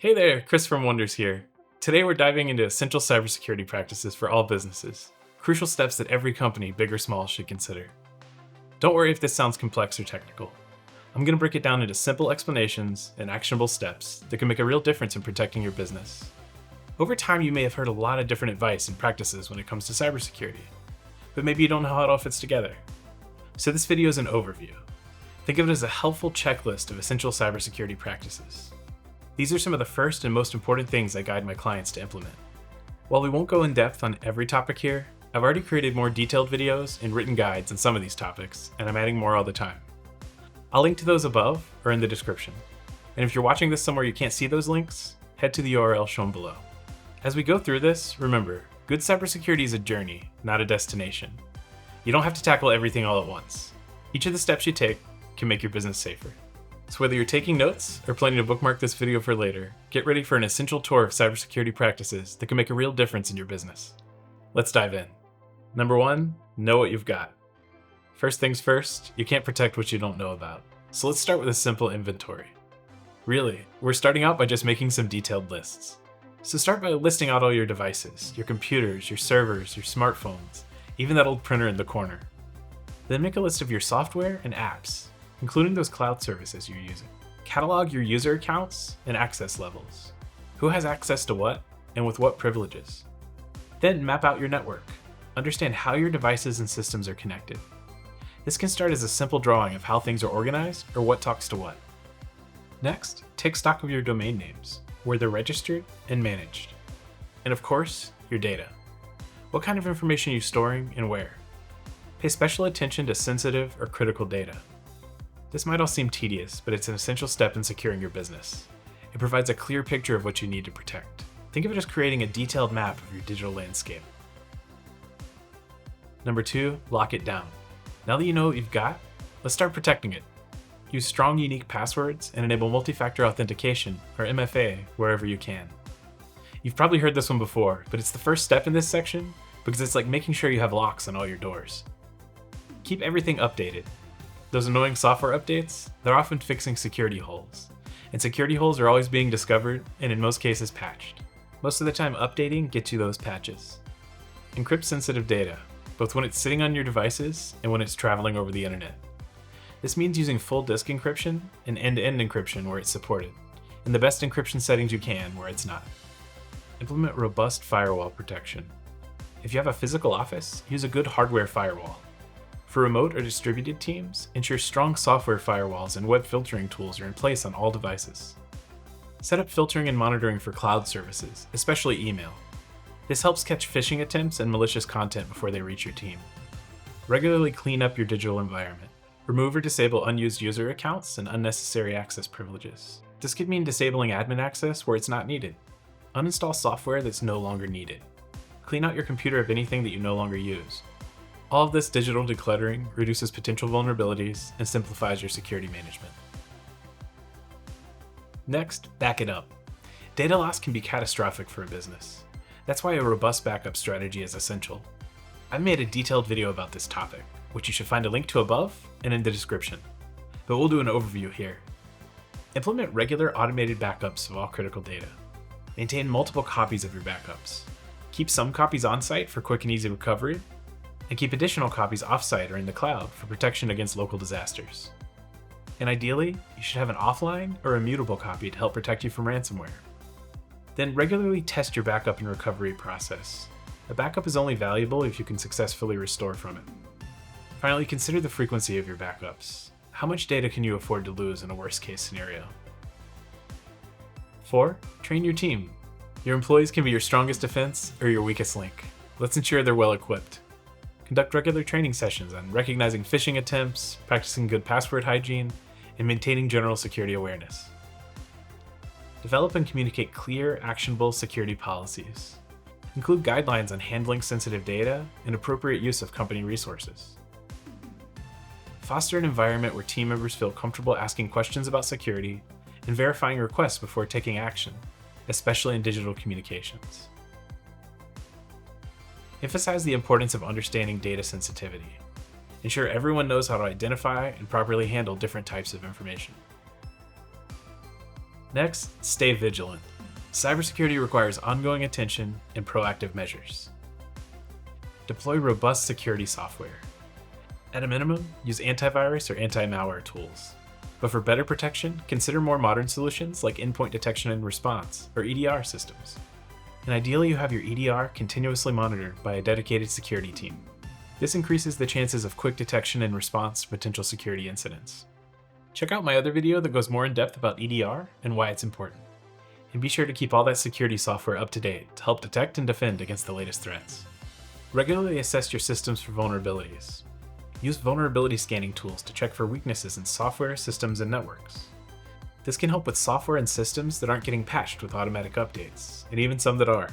Hey there, Chris from Wonders here. Today we're diving into essential cybersecurity practices for all businesses, crucial steps that every company, big or small, should consider. Don't worry if this sounds complex or technical. I'm going to break it down into simple explanations and actionable steps that can make a real difference in protecting your business. Over time, you may have heard a lot of different advice and practices when it comes to cybersecurity, but maybe you don't know how it all fits together. So this video is an overview. Think of it as a helpful checklist of essential cybersecurity practices. These are some of the first and most important things I guide my clients to implement. While we won't go in depth on every topic here, I've already created more detailed videos and written guides on some of these topics, and I'm adding more all the time. I'll link to those above or in the description. And if you're watching this somewhere you can't see those links, head to the URL shown below. As we go through this, remember, good cybersecurity is a journey, not a destination. You don't have to tackle everything all at once. Each of the steps you take can make your business safer. So whether you're taking notes or planning to bookmark this video for later, get ready for an essential tour of cybersecurity practices that can make a real difference in your business. Let's dive in. Number 1, know what you've got. First things first, you can't protect what you don't know about. So let's start with a simple inventory. Really, we're starting out by just making some detailed lists. So start by listing out all your devices, your computers, your servers, your smartphones, even that old printer in the corner. Then make a list of your software and apps, including those cloud services you're using. Catalog your user accounts and access levels. Who has access to what and with what privileges? Then map out your network. Understand how your devices and systems are connected. This can start as a simple drawing of how things are organized or what talks to what. Next, take stock of your domain names, where they're registered and managed. And of course, your data. What kind of information are you storing and where? Pay special attention to sensitive or critical data. This might all seem tedious, but it's an essential step in securing your business. It provides a clear picture of what you need to protect. Think of it as creating a detailed map of your digital landscape. Number 2, lock it down. Now that you know what you've got, let's start protecting it. Use strong, unique passwords and enable multi-factor authentication, or MFA, wherever you can. You've probably heard this one before, but it's the first step in this section because it's like making sure you have locks on all your doors. Keep everything updated. Those annoying software updates, they're often fixing security holes. And security holes are always being discovered and in most cases patched. Most of the time updating gets you those patches. Encrypt sensitive data, both when it's sitting on your devices and when it's traveling over the internet. This means using full disk encryption and end-to-end encryption where it's supported, and the best encryption settings you can where it's not. Implement robust firewall protection. If you have a physical office, use a good hardware firewall. For remote or distributed teams, ensure strong software firewalls and web filtering tools are in place on all devices. Set up filtering and monitoring for cloud services, especially email. This helps catch phishing attempts and malicious content before they reach your team. Regularly clean up your digital environment. Remove or disable unused user accounts and unnecessary access privileges. This could mean disabling admin access where it's not needed. Uninstall software that's no longer needed. Clean out your computer of anything that you no longer use. All of this digital decluttering reduces potential vulnerabilities and simplifies your security management. Next, back it up. Data loss can be catastrophic for a business. That's why a robust backup strategy is essential. I've made a detailed video about this topic, which you should find a link to above and in the description. But we'll do an overview here. Implement regular automated backups of all critical data. Maintain multiple copies of your backups. Keep some copies on-site for quick and easy recovery, and keep additional copies off-site or in the cloud for protection against local disasters. And ideally, you should have an offline or immutable copy to help protect you from ransomware. Then regularly test your backup and recovery process. A backup is only valuable if you can successfully restore from it. Finally, consider the frequency of your backups. How much data can you afford to lose in a worst-case scenario? 4, train your team. Your employees can be your strongest defense or your weakest link. Let's ensure they're well equipped. Conduct regular training sessions on recognizing phishing attempts, practicing good password hygiene, and maintaining general security awareness. Develop and communicate clear, actionable security policies. Include guidelines on handling sensitive data and appropriate use of company resources. Foster an environment where team members feel comfortable asking questions about security and verifying requests before taking action, especially in digital communications. Emphasize the importance of understanding data sensitivity. Ensure everyone knows how to identify and properly handle different types of information. Next, stay vigilant. Cybersecurity requires ongoing attention and proactive measures. Deploy robust security software. At a minimum, use antivirus or anti-malware tools. But for better protection, consider more modern solutions like endpoint detection and response, or EDR systems. And ideally, you have your EDR continuously monitored by a dedicated security team. This increases the chances of quick detection and response to potential security incidents. Check out my other video that goes more in depth about EDR and why it's important. And be sure to keep all that security software up to date to help detect and defend against the latest threats. Regularly assess your systems for vulnerabilities. Use vulnerability scanning tools to check for weaknesses in software, systems, and networks. This can help with software and systems that aren't getting patched with automatic updates, and even some that are.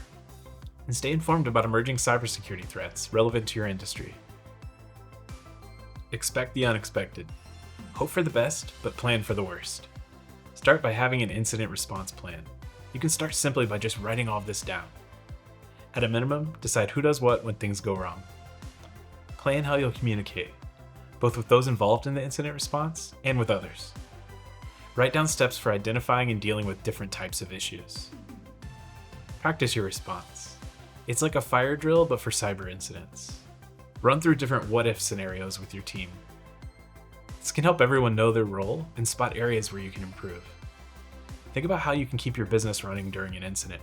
And stay informed about emerging cybersecurity threats relevant to your industry. Expect the unexpected. Hope for the best, but plan for the worst. Start by having an incident response plan. You can start simply by just writing all of this down. At a minimum, decide who does what when things go wrong. Plan how you'll communicate, both with those involved in the incident response and with others. Write down steps for identifying and dealing with different types of issues. Practice your response. It's like a fire drill, but for cyber incidents. Run through different what-if scenarios with your team. This can help everyone know their role and spot areas where you can improve. Think about how you can keep your business running during an incident.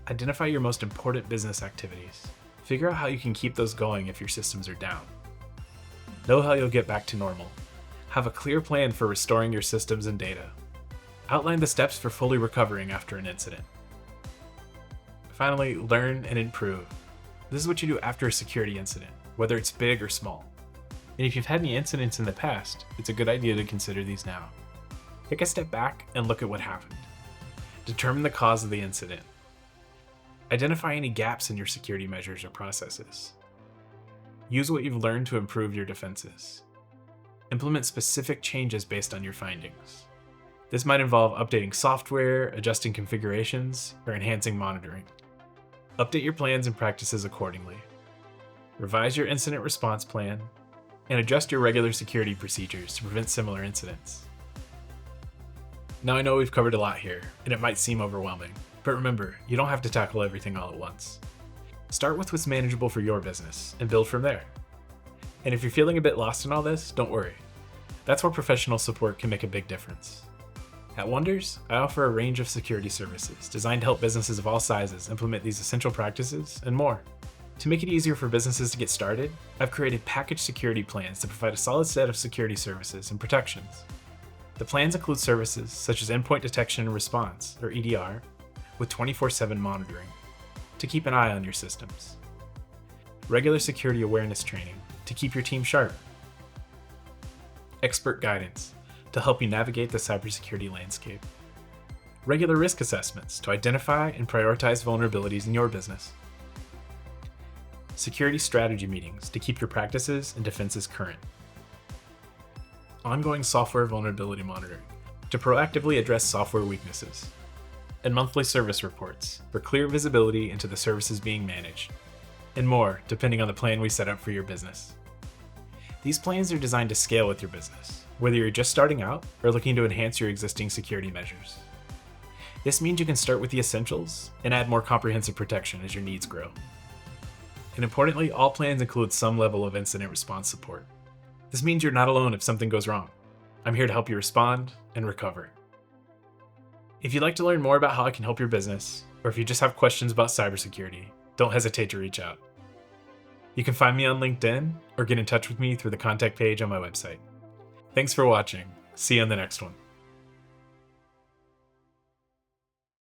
Identify your most important business activities. Figure out how you can keep those going if your systems are down. Know how you'll get back to normal. Have a clear plan for restoring your systems and data. Outline the steps for fully recovering after an incident. Finally, learn and improve. This is what you do after a security incident, whether it's big or small. And if you've had any incidents in the past, it's a good idea to consider these now. Take a step back and look at what happened. Determine the cause of the incident. Identify any gaps in your security measures or processes. Use what you've learned to improve your defenses. Implement specific changes based on your findings. This might involve updating software, adjusting configurations, or enhancing monitoring. Update your plans and practices accordingly. Revise your incident response plan, and adjust your regular security procedures to prevent similar incidents. Now I know we've covered a lot here, and it might seem overwhelming, but remember, you don't have to tackle everything all at once. Start with what's manageable for your business, and build from there. And if you're feeling a bit lost in all this, don't worry. That's where professional support can make a big difference. At Wonders, I offer a range of security services designed to help businesses of all sizes implement these essential practices and more. To make it easier for businesses to get started, I've created packaged security plans to provide a solid set of security services and protections. The plans include services such as endpoint detection and response, or EDR, with 24/7 monitoring to keep an eye on your systems. Regular security awareness training to keep your team sharp. Expert guidance to help you navigate the cybersecurity landscape. Regular risk assessments to identify and prioritize vulnerabilities in your business. Security strategy meetings to keep your practices and defenses current. Ongoing software vulnerability monitoring to proactively address software weaknesses. And monthly service reports for clear visibility into the services being managed. And more, depending on the plan we set up for your business. These plans are designed to scale with your business, whether you're just starting out or looking to enhance your existing security measures. This means you can start with the essentials and add more comprehensive protection as your needs grow. And importantly, all plans include some level of incident response support. This means you're not alone if something goes wrong. I'm here to help you respond and recover. If you'd like to learn more about how I can help your business, or if you just have questions about cybersecurity, don't hesitate to reach out. You can find me on LinkedIn or get in touch with me through the contact page on my website. Thanks for watching. See you on the next one.